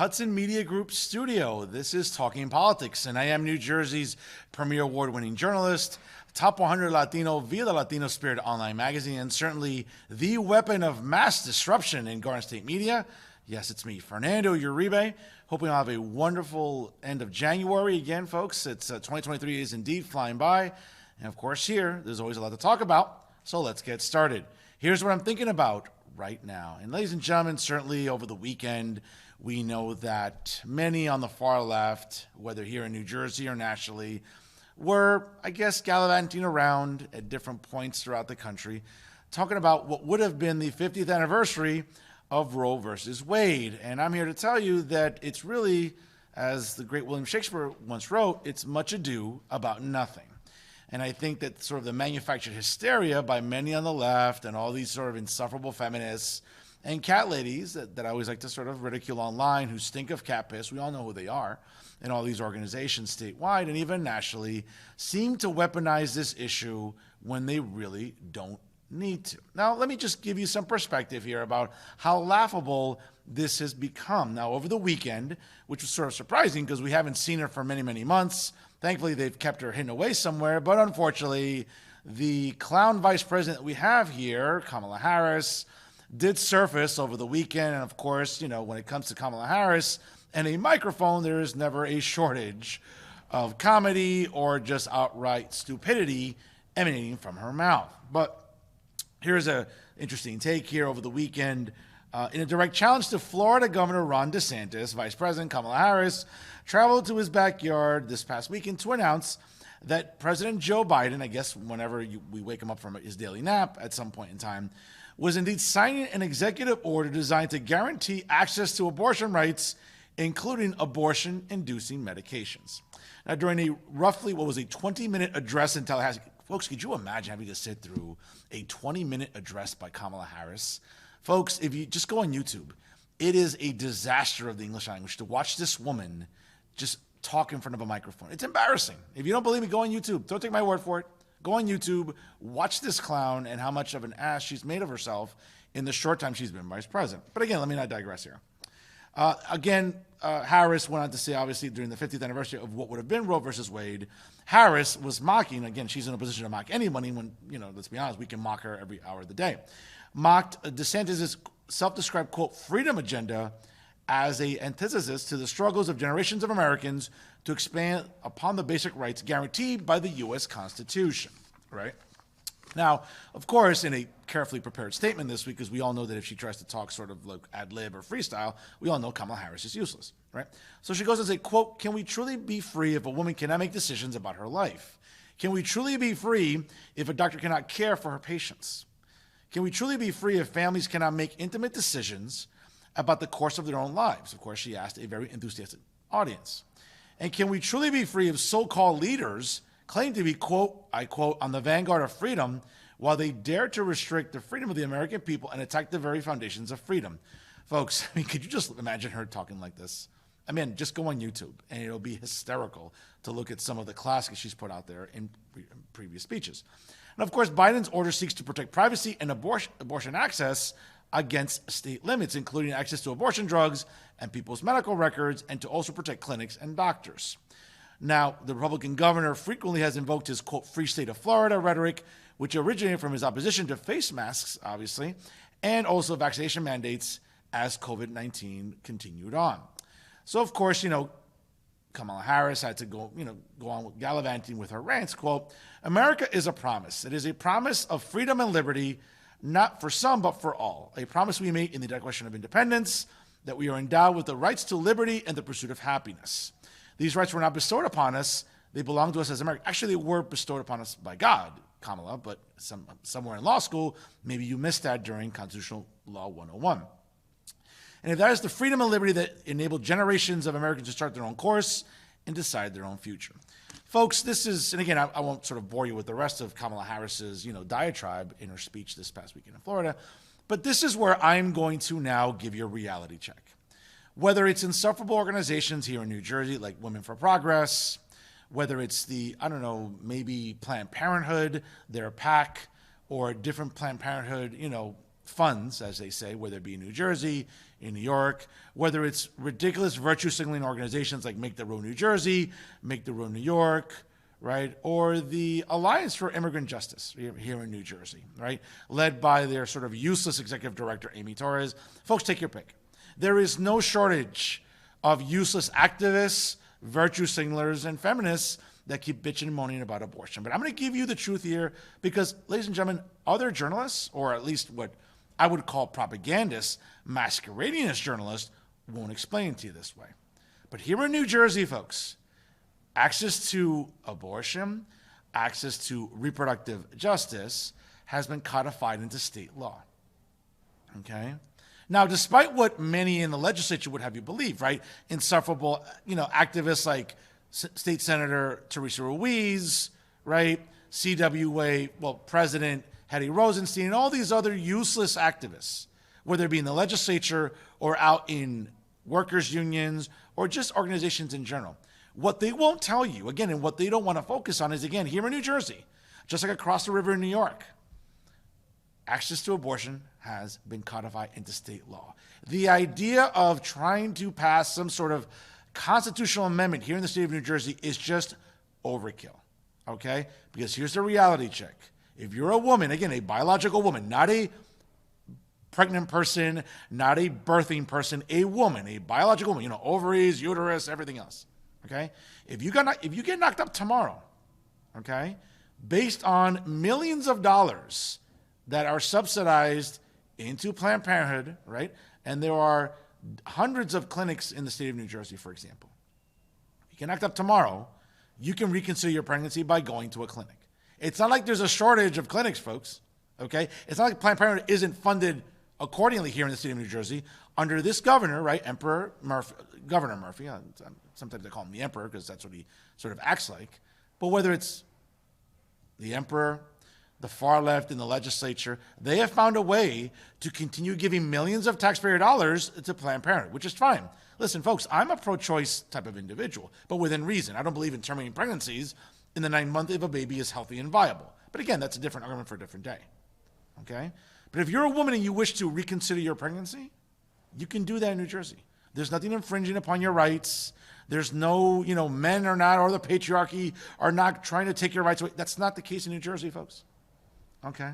Hudson Media Group studio. This is Talking Politics, and I am New Jersey's premier award-winning journalist, top 100 Latino via the Latino Spirit online magazine, and certainly the weapon of mass disruption in Garden State media. Yes, it's me, Fernando Uribe. Hoping you'll have a wonderful end of January again, folks. It's 2023 is indeed flying by, and of course here, there's always a lot to talk about, so let's get started. Here's what I'm thinking about right now. And ladies and gentlemen, certainly over the weekend, we know that many on the far left, whether here in New Jersey or nationally, were, I guess, gallivanting around at different points throughout the country, talking about what would have been the 50th anniversary of Roe versus Wade. And I'm here to tell you that it's really, as the great William Shakespeare once wrote, it's much ado about nothing. And I think that sort of the manufactured hysteria by many on the left and all these sort of insufferable feminists and cat ladies that I always like to sort of ridicule online who stink of cat piss, we all know who they are, and all these organizations statewide and even nationally seem to weaponize this issue when they really don't need to. Now, let me just give you some perspective here about how laughable this has become. Now, over the weekend, which was sort of surprising because we haven't seen her for many, many months. Thankfully, they've kept her hidden away somewhere, but unfortunately, the clown vice president that we have here, Kamala Harris, did surface over the weekend. And of course, you know, when it comes to Kamala Harris and a microphone, there is never a shortage of comedy or just outright stupidity emanating from her mouth. But here's an interesting take here over the weekend. In a direct challenge to Florida Governor Ron DeSantis, Vice President Kamala Harris traveled to his backyard this past weekend to announce that President Joe Biden, I guess whenever we wake him up from his daily nap at some point in time, was indeed signing an executive order designed to guarantee access to abortion rights, including abortion-inducing medications. Now, during a roughly, 20-minute address in Tallahassee, folks, could you imagine having to sit through a 20-minute address by Kamala Harris? Folks, if you just go on YouTube, it is a disaster of the English language to watch this woman just talk in front of a microphone. It's embarrassing. If you don't believe me, go on YouTube. Don't take my word for it. Go on YouTube, watch this clown and how much of an ass she's made of herself in the short time she's been vice president. But again, let me not digress here. Harris went on to say, obviously, during the 50th anniversary of what would have been Roe versus Wade, Harris was mocking, again, she's in a position to mock anybody when, let's be honest, we can mock her every hour of the day, mocked DeSantis' self-described, quote, freedom agenda as a antithesis to the struggles of generations of Americans to expand upon the basic rights guaranteed by the U.S. Constitution, right? Now, of course, in a carefully prepared statement this week, because we all know that if she tries to talk sort of like ad lib or freestyle, we all know Kamala Harris is useless, right? So she goes and says, quote, can we truly be free if a woman cannot make decisions about her life? Can we truly be free if a doctor cannot care for her patients? Can we truly be free if families cannot make intimate decisions about the course of their own lives? Of course, she asked a very enthusiastic audience. And can we truly be free if so-called leaders claim to be, quote, I quote, on the vanguard of freedom while they dare to restrict the freedom of the American people and attack the very foundations of freedom? Folks, I mean, could you just imagine her talking like this? I mean, just go on YouTube, and it'll be hysterical to look at some of the classics she's put out there in previous speeches. And of course, Biden's order seeks to protect privacy and abortion access against state limits, including access to abortion drugs and people's medical records, and to also protect clinics and doctors. Now, the Republican governor frequently has invoked his, quote, free state of Florida rhetoric, which originated from his opposition to face masks, obviously, and also vaccination mandates as COVID-19 continued on. So, of course, Kamala Harris had to go on with gallivanting with her rants, quote, America is a promise. It is a promise of freedom and liberty, not for some, but for all. A promise we made in the Declaration of Independence that we are endowed with the rights to liberty and the pursuit of happiness. These rights were not bestowed upon us. They belong to us as Americans. Actually, they were bestowed upon us by God, Kamala, but somewhere in law school, maybe you missed that during Constitutional Law 101. And if that is the freedom and liberty that enabled generations of Americans to start their own course and decide their own future. Folks, this is, and again, I won't sort of bore you with the rest of Kamala Harris's, diatribe in her speech this past weekend in Florida, but this is where I'm going to now give you a reality check. Whether it's insufferable organizations here in New Jersey, like Women for Progress, whether it's the, maybe Planned Parenthood, their PAC, or different Planned Parenthood, funds, as they say, whether it be in New Jersey, in New York, whether it's ridiculous virtue signaling organizations like Make the Road New Jersey, Make the Road New York, right? Or the Alliance for Immigrant Justice here in New Jersey, right? Led by their sort of useless executive director, Amy Torres. Folks, take your pick. There is no shortage of useless activists, virtue signalers, and feminists that keep bitching and moaning about abortion. But I'm going to give you the truth here because, ladies and gentlemen, other journalists, or at least what I would call propagandists, masquerading as journalists, won't explain it to you this way. But here in New Jersey, folks, access to abortion, access to reproductive justice has been codified into state law. Okay? Now, despite what many in the legislature would have you believe, right? Insufferable, activists like State Senator Teresa Ruiz, right? President Hetty Rosenstein, and all these other useless activists, whether it be in the legislature or out in workers' unions or just organizations in general. What they won't tell you, again, and what they don't want to focus on is, again, here in New Jersey, just like across the river in New York, access to abortion has been codified into state law. The idea of trying to pass some sort of constitutional amendment here in the state of New Jersey is just overkill, okay? Because here's the reality check. If you're a woman, again, a biological woman, not a pregnant person, not a birthing person, a woman, a biological woman, ovaries, uterus, everything else, okay? If you get knocked up tomorrow, okay, based on millions of dollars that are subsidized into Planned Parenthood, right? And there are hundreds of clinics in the state of New Jersey, for example. If you get knocked up tomorrow, you can reconsider your pregnancy by going to a clinic. It's not like there's a shortage of clinics, folks, okay? It's not like Planned Parenthood isn't funded accordingly here in the state of New Jersey under this governor, right? Governor Murphy. Sometimes they call him the emperor because that's what he sort of acts like. But whether it's the emperor, the far left in the legislature, they have found a way to continue giving millions of taxpayer dollars to Planned Parenthood, which is fine. Listen, folks, I'm a pro-choice type of individual, but within reason. I don't believe in terminating pregnancies in the 9th month if a baby is healthy and viable. But again, that's a different argument for a different day, okay? But if you're a woman and you wish to reconsider your pregnancy, you can do that in New Jersey. There's nothing infringing upon your rights. There's no, men are not, or the patriarchy are not trying to take your rights away. That's not the case in New Jersey, folks. Okay.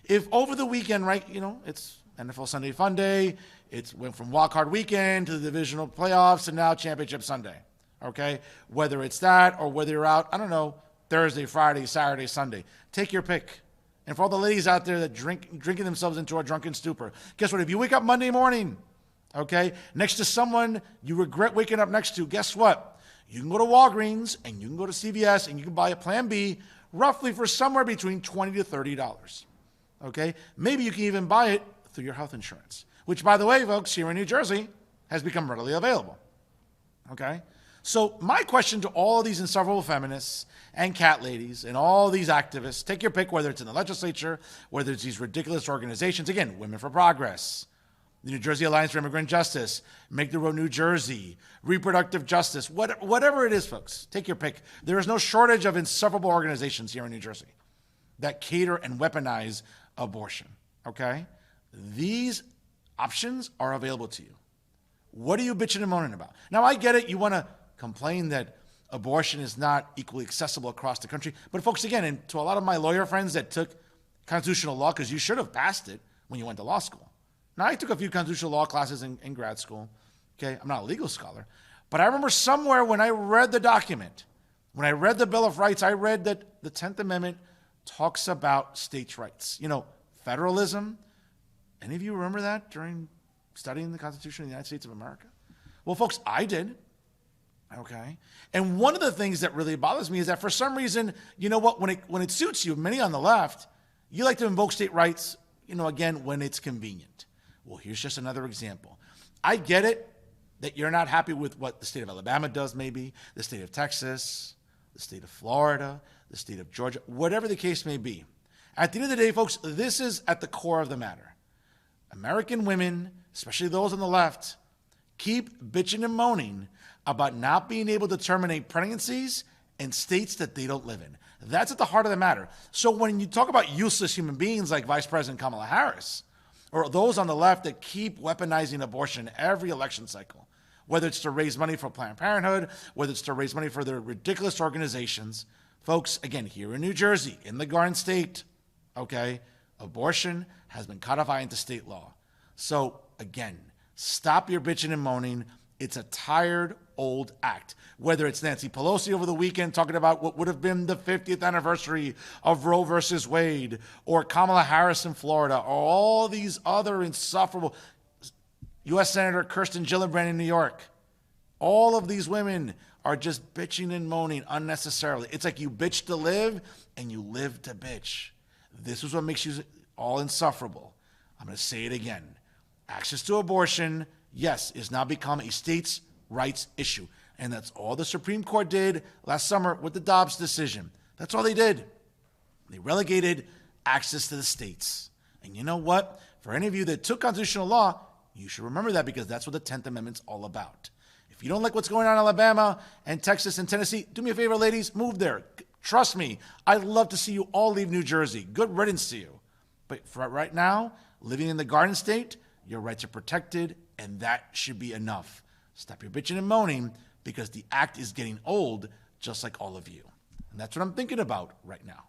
If over the weekend, right, it's NFL Sunday Fun Day, it went from Wild Card Weekend to the divisional playoffs and now Championship Sunday. Okay. Whether it's that or whether you're out, I don't know, Thursday, Friday, Saturday, Sunday, take your pick. And for all the ladies out there that drinking themselves into a drunken stupor, guess what? If you wake up Monday morning, okay, next to someone you regret waking up next to, guess what? You can go to Walgreens and you can go to CVS and you can buy a Plan B roughly for somewhere between $20 to $30, okay? Maybe you can even buy it through your health insurance, which, by the way, folks, here in New Jersey has become readily available, okay? So my question to all of these insufferable feminists and cat ladies and all these activists, take your pick, whether it's in the legislature, whether it's these ridiculous organizations, again, Women for Progress, the New Jersey Alliance for Immigrant Justice, Make the Road New Jersey, Reproductive Justice, whatever it is, folks, take your pick. There is no shortage of insufferable organizations here in New Jersey that cater and weaponize abortion, okay? These options are available to you. What are you bitching and moaning about? Now, I get it. You want to complain that abortion is not equally accessible across the country. But folks, again, and to a lot of my lawyer friends that took constitutional law, because you should have passed it when you went to law school. Now, I took a few constitutional law classes in grad school. Okay, I'm not a legal scholar. But I remember somewhere when I read the document, when I read the Bill of Rights, I read that the 10th Amendment talks about states' rights. Federalism. Any of you remember that during studying the Constitution of the United States of America? Well, folks, I did. Okay. And one of the things that really bothers me is that for some reason, when it suits you, many on the left, you like to invoke state rights, again, when it's convenient. Well, here's just another example. I get it that you're not happy with what the state of Alabama does, maybe, the state of Texas, the state of Florida, the state of Georgia, whatever the case may be. At the end of the day, folks, this is at the core of the matter. American women, especially those on the left, keep bitching and moaning about not being able to terminate pregnancies in states that they don't live in. That's at the heart of the matter. So when you talk about useless human beings like Vice President Kamala Harris, or those on the left that keep weaponizing abortion every election cycle, whether it's to raise money for Planned Parenthood, whether it's to raise money for their ridiculous organizations. Folks, again, here in New Jersey, in the Garden State, okay, abortion has been codified into state law. So, again, stop your bitching and moaning. It's a tired, old act. Whether it's Nancy Pelosi over the weekend talking about what would have been the 50th anniversary of Roe versus Wade, or Kamala Harris in Florida, or all these other insufferable, U.S. Senator Kirsten Gillibrand in New York. All of these women are just bitching and moaning unnecessarily. It's like you bitch to live and you live to bitch. This is what makes you all insufferable. I'm going to say it again. Access to abortion, yes, is now become a states' rights issue. And that's all the Supreme Court did last summer with the Dobbs decision. That's all they did. They relegated access to the states. And you know what? For any of you that took constitutional law, you should remember that, because that's what the 10th Amendment's all about. If you don't like what's going on in Alabama and Texas and Tennessee, do me a favor, ladies, move there. Trust me, I'd love to see you all leave New Jersey. Good riddance to you. But for right now, living in the Garden State, your rights are protected, and that should be enough. Stop your bitching and moaning, because the act is getting old, just like all of you. And that's what I'm thinking about right now.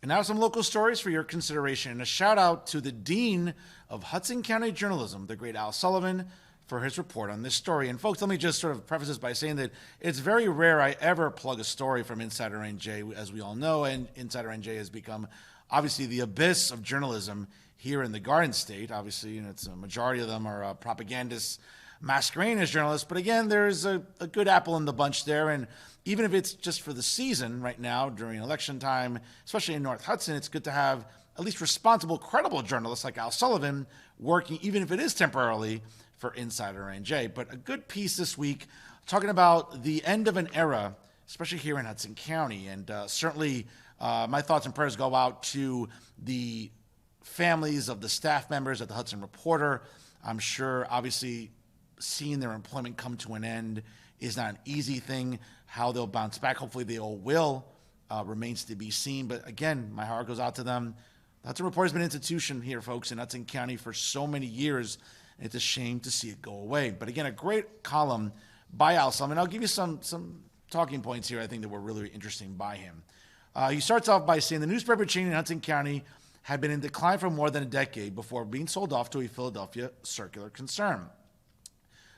And now some local stories for your consideration. And a shout out to the Dean of Hudson County Journalism, the great Al Sullivan, for his report on this story. And folks, let me just sort of preface this by saying that it's very rare I ever plug a story from Insider NJ, as we all know, and Insider NJ has become obviously the abyss of journalism here in the Garden State. Obviously, it's a majority of them are propagandists masquerading as journalists. But again, there's a good apple in the bunch there. And even if it's just for the season right now during election time, especially in North Hudson, it's good to have at least responsible, credible journalists like Al Sullivan working, even if it is temporarily, for Insider NJ. But a good piece this week talking about the end of an era, especially here in Hudson County. And certainly my thoughts and prayers go out to the families of the staff members at the Hudson Reporter. I'm sure, obviously, seeing their employment come to an end is not an easy thing. How they'll bounce back, hopefully they all will, remains to be seen. But again, my heart goes out to them. The Hudson Reporter has been an institution here, folks, in Hudson County for so many years. And it's a shame to see it go away. But again, a great column by Al Sullivan. I'll give you some talking points here I think that were really interesting by him. He starts off by saying the newspaper chain in Hudson County had been in decline for more than a decade before being sold off to a Philadelphia circular concern.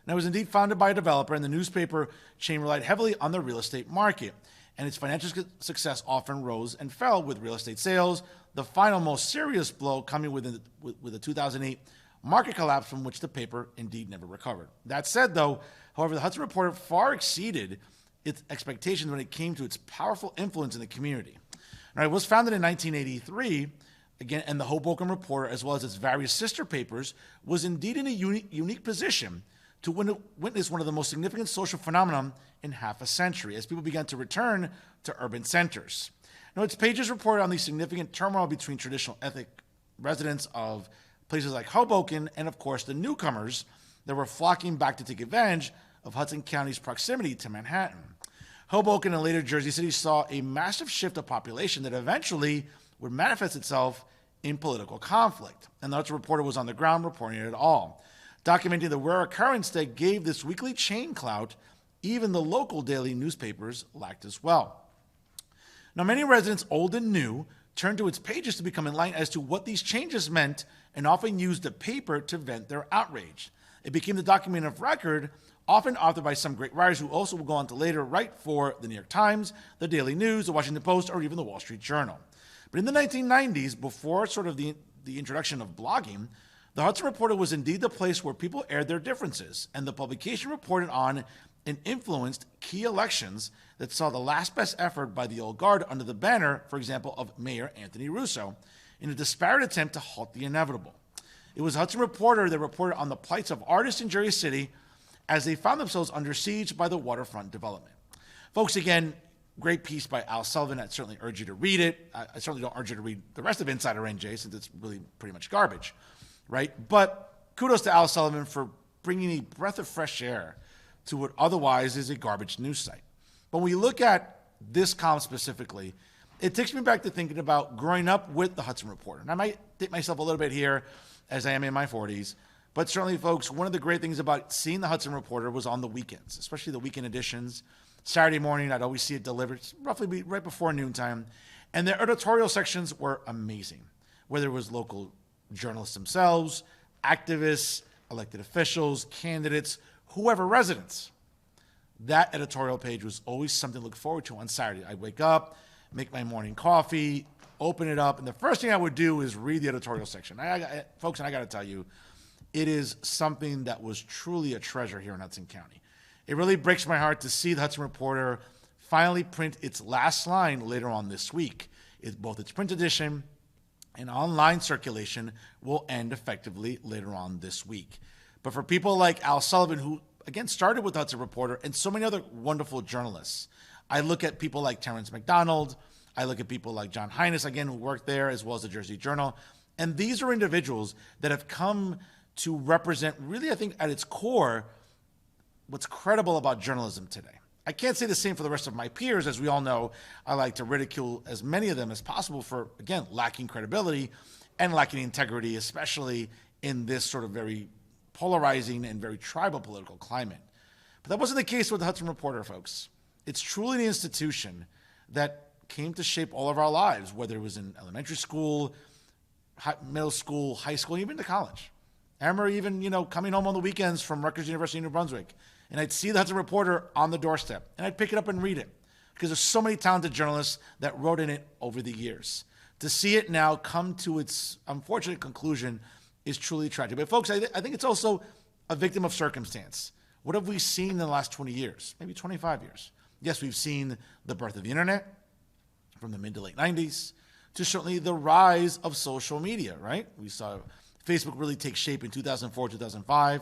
Now, it was indeed founded by a developer, and the newspaper chain relied heavily on the real estate market, and its financial success often rose and fell with real estate sales, the final most serious blow coming with the 2008 market collapse, from which the paper indeed never recovered. That said, though, however, the Hudson Reporter far exceeded its expectations when it came to its powerful influence in the community. Now, it was founded in 1983, again, and the Hoboken Reporter, as well as its various sister papers, was indeed in a unique position to witness one of the most significant social phenomena in half a century, as people began to return to urban centers. Now, its pages reported on the significant turmoil between traditional ethnic residents of places like Hoboken and, of course, the newcomers that were flocking back to take advantage of Hudson County's proximity to Manhattan. Hoboken and later Jersey City saw a massive shift of population that eventually would manifest itself in political conflict. And the Hudson Reporter was on the ground reporting it all, documenting the rare occurrence that gave this weekly chain clout even the local daily newspapers lacked as well. Now, many residents, old and new, turned to its pages to become enlightened as to what these changes meant and often used the paper to vent their outrage. It became the document of record, often authored by some great writers who also will go on to later write for the New York Times, the Daily News, the Washington Post, or even the Wall Street Journal. But in the 1990s, before sort of the introduction of blogging, the Hudson Reporter was indeed the place where people aired their differences, and the publication reported on and influenced key elections that saw the last best effort by the old guard under the banner, for example, of Mayor Anthony Russo, in a disparate attempt to halt the inevitable. It was Hudson Reporter that reported on the plights of artists in Jersey City as they found themselves under siege by the waterfront development. Folks, again, great piece by Al Sullivan. I'd certainly urge you to read it. I certainly don't urge you to read the rest of Insider NJ, since it's really pretty much garbage, right? But kudos to Al Sullivan for bringing a breath of fresh air to what otherwise is a garbage news site. But when we look at this column specifically, it takes me back to thinking about growing up with the Hudson Reporter. And I might date myself a little bit here as I am in my 40s, but certainly, folks, one of the great things about seeing the Hudson Reporter was on the weekends, especially the weekend editions. Saturday morning, I'd always see it delivered roughly right before noontime. And their editorial sections were amazing, whether it was local journalists themselves, activists, elected officials, candidates, whoever, residents. That editorial page was always something to look forward to on Saturday. I'd wake up, make my morning coffee, open it up, and the first thing I would do is read the editorial section. Folks, and I got to tell you, it is something that was truly a treasure here in Hudson County. It really breaks my heart to see the Hudson Reporter finally print its last line later on this week. Both its print edition and online circulation will end effectively later on this week. But for people like Al Sullivan, who, again, started with the Hudson Reporter, and so many other wonderful journalists, I look at people like Terrence McDonald, I look at people like John Hines, again, who worked there, as well as the Jersey Journal. And these are individuals that have come to represent, really, I think, at its core, what's credible about journalism today. I can't say the same for the rest of my peers. As we all know, I like to ridicule as many of them as possible for, again, lacking credibility and lacking integrity, especially in this sort of very polarizing and very tribal political climate. But that wasn't the case with the Hudson Reporter, folks. It's truly the institution that came to shape all of our lives, whether it was in elementary school, middle school, high school, even to college. I remember even, coming home on the weekends from Rutgers University in New Brunswick, and I'd see the Hudson Reporter on the doorstep, and I'd pick it up and read it, because there's so many talented journalists that wrote in it over the years. To see it now come to its unfortunate conclusion is truly tragic. But folks, I think it's also a victim of circumstance. What have we seen in the last 20 years, maybe 25 years? Yes, we've seen the birth of the internet from the mid to late 90s to certainly the rise of social media, right? We saw Facebook really take shape in 2004, 2005.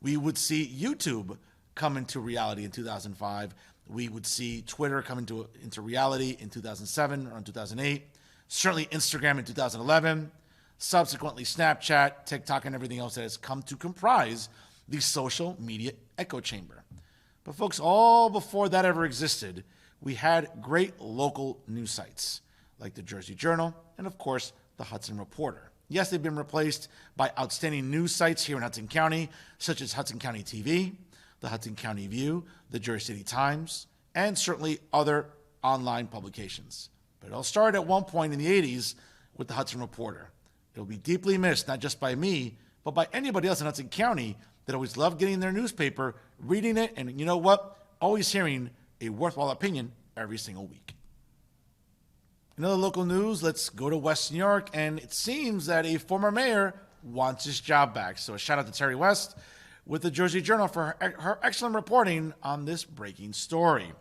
We would see YouTube come into reality in 2005. We would see Twitter come into reality in 2007 or in 2008. Certainly Instagram in 2011. Subsequently, Snapchat, TikTok, and everything else that has come to comprise the social media echo chamber. But folks, all before that ever existed, we had great local news sites like the Jersey Journal and, of course, the Hudson Reporter. Yes, they've been replaced by outstanding news sites here in Hudson County, such as Hudson County TV, the Hudson County View, the Jersey City Times, and certainly other online publications. But it all started at one point in the 80s with the Hudson Reporter. It will be deeply missed, not just by me, but by anybody else in Hudson County that always loved getting their newspaper, reading it, and you know what? Always hearing a worthwhile opinion every single week. In other local news, let's go to West New York, and it seems that a former mayor wants his job back. So a shout out to Terry West with the Jersey Journal for her excellent reporting on this breaking story.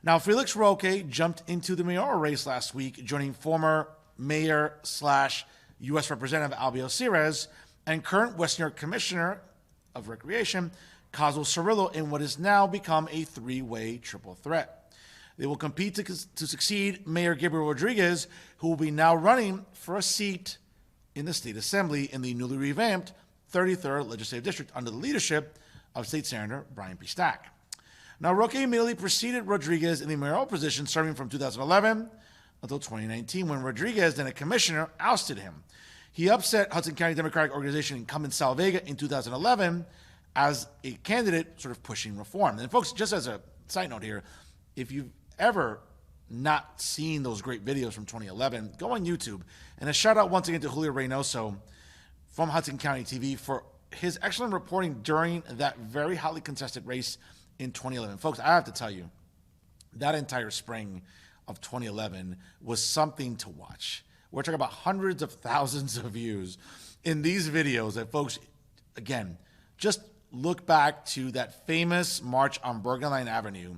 Now, Felix Roque jumped into the mayoral race last week, joining former mayor / U.S. Representative Albio Ceres and current West New York Commissioner of Recreation, Cosmo Cirillo, in what has now become a three-way triple threat. They will compete to succeed Mayor Gabriel Rodriguez, who will be now running for a seat in the State Assembly in the newly revamped 33rd Legislative District under the leadership of State Senator Brian P. Stack. Now, Roque immediately preceded Rodriguez in the mayoral position, serving from 2011 until 2019, when Rodriguez, then a commissioner, ousted him. He upset Hudson County Democratic Organization incumbent Sal Vega in 2011 as a candidate sort of pushing reform. And folks, just as a side note here, if you've ever not seen those great videos from 2011, go on YouTube. And a shout out once again to Julio Reynoso from Hudson County TV for his excellent reporting during that very hotly contested race in 2011. Folks, I have to tell you, that entire spring of 2011 was something to watch. We're talking about hundreds of thousands of views in these videos that, folks, again, just look back to that famous march on Bergen Line Avenue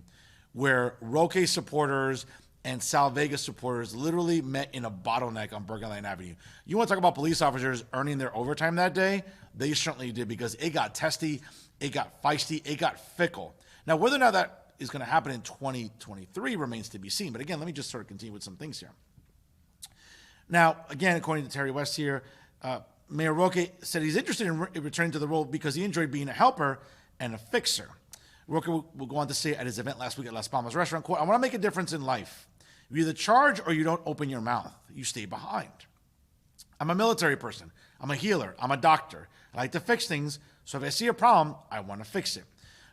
where Roque supporters and Sal Vega supporters literally met in a bottleneck on Bergen Line Avenue. You want to talk about police officers earning their overtime that day? They certainly did, because it got testy, it got feisty, it got fickle. Now, whether or not that is going to happen in 2023 remains to be seen. But again, let me just sort of continue with some things here. Now, again, according to Terry West here, Mayor Roque said he's interested in returning to the role because he enjoyed being a helper and a fixer. Roque will go on to say at his event last week at Las Palmas Restaurant, quote, "I want to make a difference in life. You either charge or you don't open your mouth. You stay behind. I'm a military person. I'm a healer. I'm a doctor. I like to fix things. So if I see a problem, I want to fix it.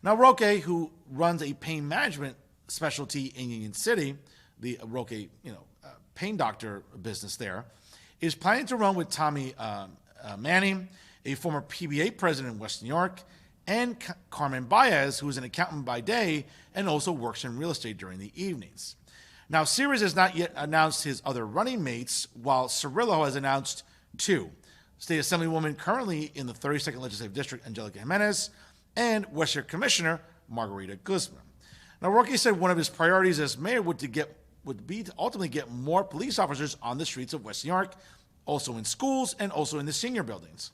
Now, Roque, who runs a pain management specialty in Union City, the Roque, pain doctor business there, is planning to run with Tommy Manning, a former PBA president in West New York, and Carmen Baez, who is an accountant by day and also works in real estate during the evenings. Now, Sears has not yet announced his other running mates, while Cirillo has announced two. State Assemblywoman currently in the 32nd Legislative District, Angelica Jimenez, and Westchester Commissioner, Margarita Guzman. Now, Roque said one of his priorities as mayor would be to ultimately get more police officers on the streets of West New York, also in schools and also in the senior buildings.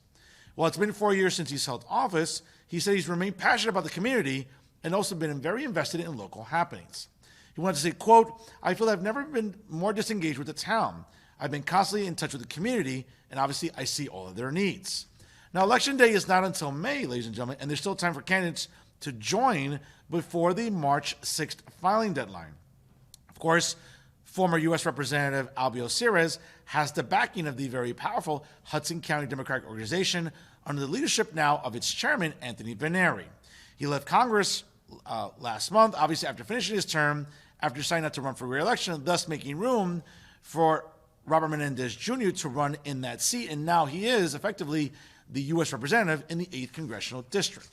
While it's been 4 years since he's held office, he said he's remained passionate about the community and also been very invested in local happenings. He wanted to say, quote, "I feel I've never been more disengaged with the town. I've been constantly in touch with the community, and obviously I see all of their needs." Now, Election Day is not until May, ladies and gentlemen, and there's still time for candidates to join before the March 6th filing deadline. Of course, former U.S. Representative Albio Sears has the backing of the very powerful Hudson County Democratic Organization under the leadership now of its chairman, Anthony Veneri. He left Congress last month, obviously after finishing his term, after deciding not to run for re-election, thus making room for Robert Menendez Jr. to run in that seat, and now he is effectively the U.S. Representative in the 8th Congressional District.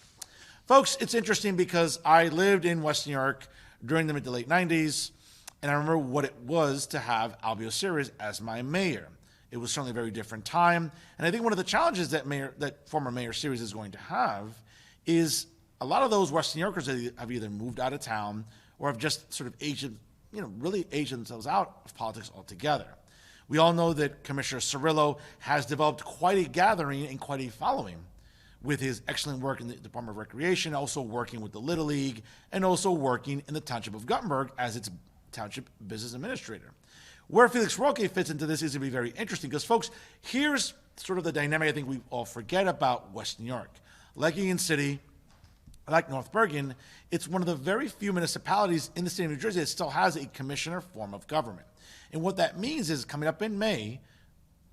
Folks, it's interesting because I lived in West New York during the mid to late 90s, and I remember what it was to have Albio Sears as my mayor. It was certainly a very different time, and I think one of the challenges that former Mayor Sears is going to have is a lot of those West New Yorkers that have either moved out of town or have just sort of really aged themselves out of politics altogether. We all know that Commissioner Cirillo has developed quite a gathering and quite a following with his excellent work in the Department of Recreation, also working with the Little League, and also working in the Township of Guttenberg as its Township Business Administrator. Where Felix Roque fits into this is going to be very interesting because, folks, here's sort of the dynamic I think we all forget about West New York. Like Union City, like North Bergen, it's one of the very few municipalities in the state of New Jersey that still has a commissioner form of government. And what that means is coming up in May,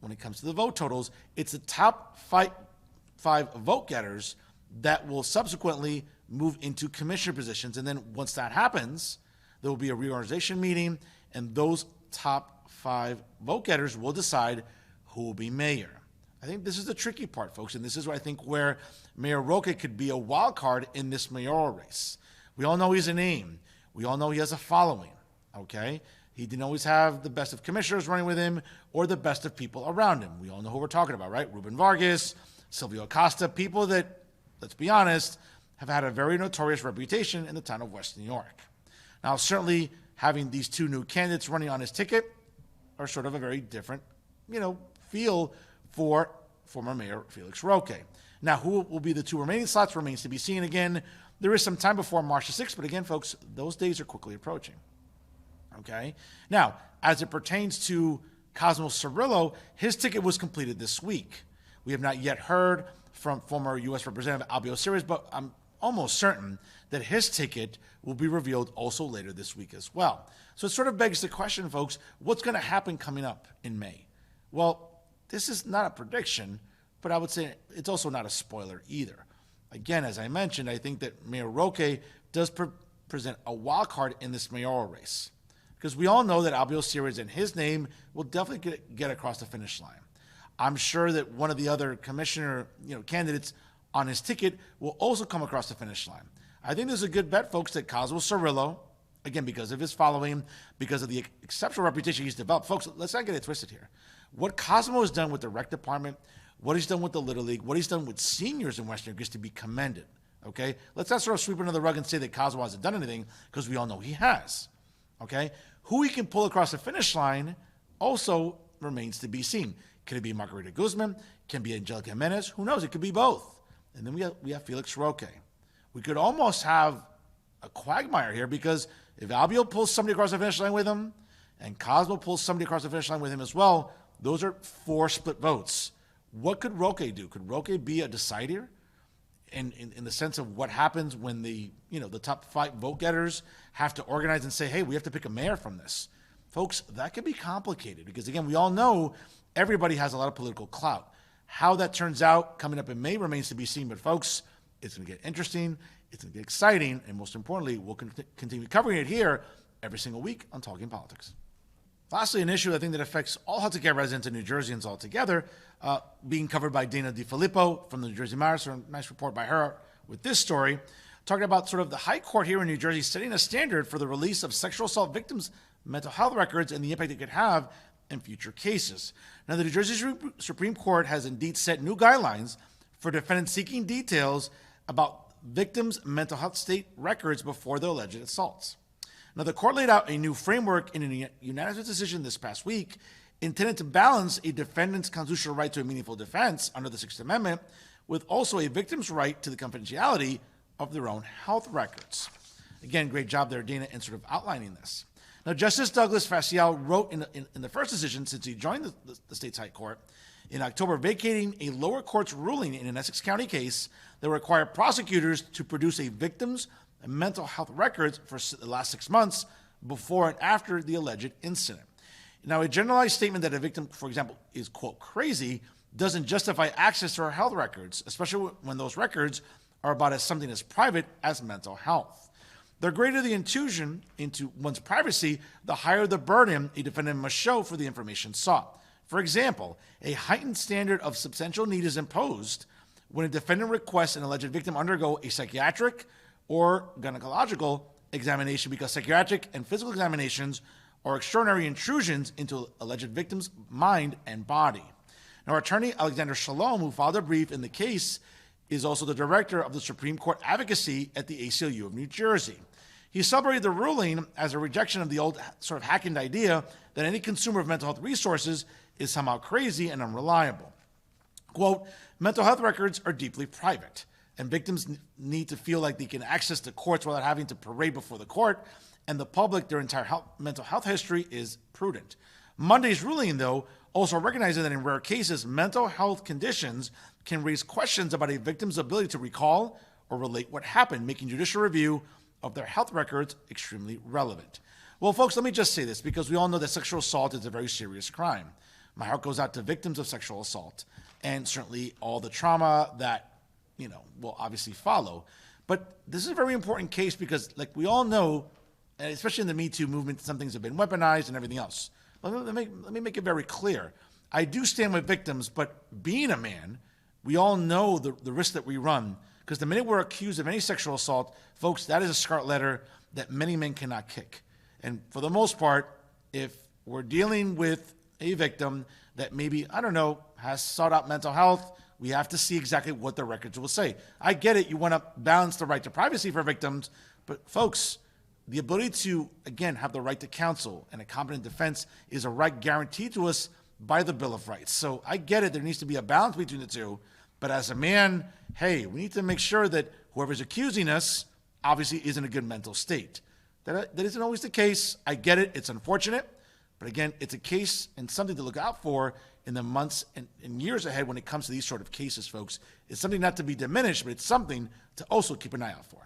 when it comes to the vote totals, it's the top five vote getters that will subsequently move into commissioner positions. And then once that happens, there will be a reorganization meeting, and those top 5 vote getters will decide who will be mayor. I think this is the tricky part, folks, and this is where I think where Mayor Roque could be a wild card in this mayoral race. We all know he's a name. We all know he has a following, okay? He didn't always have the best of commissioners running with him or the best of people around him. We all know who we're talking about, right? Ruben Vargas, Silvio Acosta, people that, let's be honest, have had a very notorious reputation in the town of West New York. Now, certainly having these 2 new candidates running on his ticket are sort of a very different, feel for former Mayor Felix Roque. Now, who will be the 2 remaining slots remains to be seen. Again, there is some time before March the 6th, but again, folks, those days are quickly approaching. Okay? Now, as it pertains to Cosmo Cirillo, his ticket was completed this week. We have not yet heard from former U.S. Representative Albio Sears, but I'm almost certain that his ticket will be revealed also later this week as well. So it sort of begs the question, folks, what's going to happen coming up in May? Well, this is not a prediction, but I would say it's also not a spoiler either. Again, as I mentioned, I think that Mayor Roque does present a wild card in this mayoral race because we all know that Albio Sears and his name will definitely get across the finish line. I'm sure that one of the other commissioner candidates on his ticket will also come across the finish line. I think there's a good bet, folks, that Cosmo Cirillo, again, because of his following, because of the exceptional reputation he's developed. Folks, let's not get it twisted here. What Cosmo has done with the rec department, what he's done with the Little League, what he's done with seniors in Western New York is to be commended, okay? Let's not sort of sweep under the rug and say that Cosmo hasn't done anything, because we all know he has, okay? Who he can pull across the finish line also remains to be seen. Can it be Margarita Guzman? Can it be Angelica Jimenez? Who knows? It could be both. And then we have Felix Roque. We could almost have a quagmire here, because if Albio pulls somebody across the finish line with him, and Cosmo pulls somebody across the finish line with him as well, those are 4 split votes. What could Roque do? Could Roque be a decider in the sense of what happens when the top 5 vote getters have to organize and say, hey, we have to pick a mayor from this? Folks, that could be complicated because, again, we all know everybody has a lot of political clout. How that turns out coming up in May remains to be seen. But, folks, it's going to get interesting, it's going to get exciting, and most importantly, we'll continue covering it here every single week on Talking Politics. Lastly, an issue I think that affects all Hudson Care residents and New Jerseyans altogether, being covered by Dana DiFilippo from the New Jersey Mariner. A nice report by her with this story, talking about sort of the High Court here in New Jersey setting a standard for the release of sexual assault victims' mental health records and the impact it could have in future cases. Now, the New Jersey Supreme Court has indeed set new guidelines for defendants seeking details about victims' mental health state records before the alleged assaults. Now, the court laid out a new framework in a unanimous decision this past week intended to balance a defendant's constitutional right to a meaningful defense under the Sixth Amendment with also a victim's right to the confidentiality of their own health records. Again, great job there, Dana, in sort of outlining this. Now, Justice Douglas Facial wrote in the first decision since he joined the state's High Court in October, vacating a lower court's ruling in an Essex County case that required prosecutors to produce a victim's mental health records for the last 6 months before and after the alleged incident. Now, a generalized statement that a victim, for example, is, quote, crazy doesn't justify access to her health records, especially when those records are about something as private as mental health. The greater the intrusion into one's privacy, the higher the burden a defendant must show for the information sought. For example, a heightened standard of substantial need is imposed when a defendant requests an alleged victim undergo a psychiatric or gynecological examination because psychiatric and physical examinations are extraordinary intrusions into alleged victim's mind and body. Now, attorney Alexander Shalom, who filed a brief in the case, is also the director of the Supreme Court Advocacy at the ACLU of New Jersey. He celebrated the ruling as a rejection of the old sort of hackened idea that any consumer of mental health resources is somehow crazy and unreliable. Quote, mental health records are deeply private, and victims need to feel like they can access the courts without having to parade before the court, and the public, their entire mental health history is prudent. Monday's ruling, though, also recognizes that in rare cases, mental health conditions can raise questions about a victim's ability to recall or relate what happened, making judicial review of their health records extremely relevant. Well, folks, let me just say this, because we all know that sexual assault is a very serious crime. My heart goes out to victims of sexual assault, and certainly all the trauma that, will obviously follow. But this is a very important case because, like we all know, and especially in the Me Too movement, some things have been weaponized and everything else. Let me make it very clear. I do stand with victims, but being a man, we all know the risk that we run, because the minute we're accused of any sexual assault, folks, that is a scarlet letter that many men cannot kick. And for the most part, if we're dealing with a victim that maybe, has sought out mental health, we have to see exactly what the records will say. I get it. You want to balance the right to privacy for victims, but folks, the ability to, again, have the right to counsel and a competent defense is a right guaranteed to us by the Bill of Rights. So I get it. There needs to be a balance between the two. But as a man, hey, we need to make sure that whoever's accusing us obviously is in a good mental state. That isn't always the case. I get it. It's unfortunate. But again, it's a case and something to look out for in the months and years ahead when it comes to these sort of cases, folks. It's something not to be diminished, but it's something to also keep an eye out for.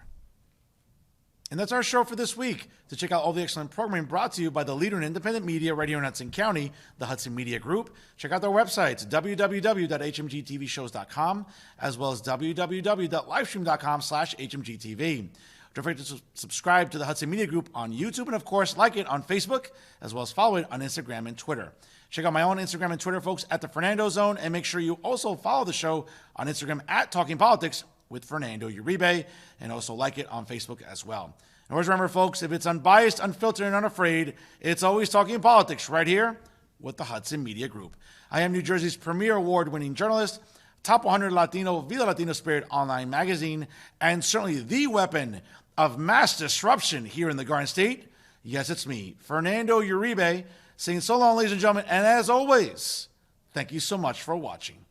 And that's our show for this week. To check out all the excellent programming brought to you by the leader in independent media right here in Hudson County, the Hudson Media Group, check out their websites, www.hmgtvshows.com, as well as www.livestream.com/hmgtv. Don't forget to subscribe to the Hudson Media Group on YouTube, and of course, like it on Facebook, as well as follow it on Instagram and Twitter. Check out my own Instagram and Twitter, folks, at The Fernando Zone, and make sure you also follow the show on Instagram at Talking Politics with Fernando Uribe, and also like it on Facebook as well. And always remember, folks, if it's unbiased, unfiltered, and unafraid, it's always Talking Politics right here with the Hudson Media Group. I am New Jersey's premier award-winning journalist, top 100 Latino, Vida Latino Spirit online magazine, and certainly the weapon of mass disruption here in the Garden State. Yes, it's me, Fernando Uribe, saying so long, ladies and gentlemen, and as always, thank you so much for watching.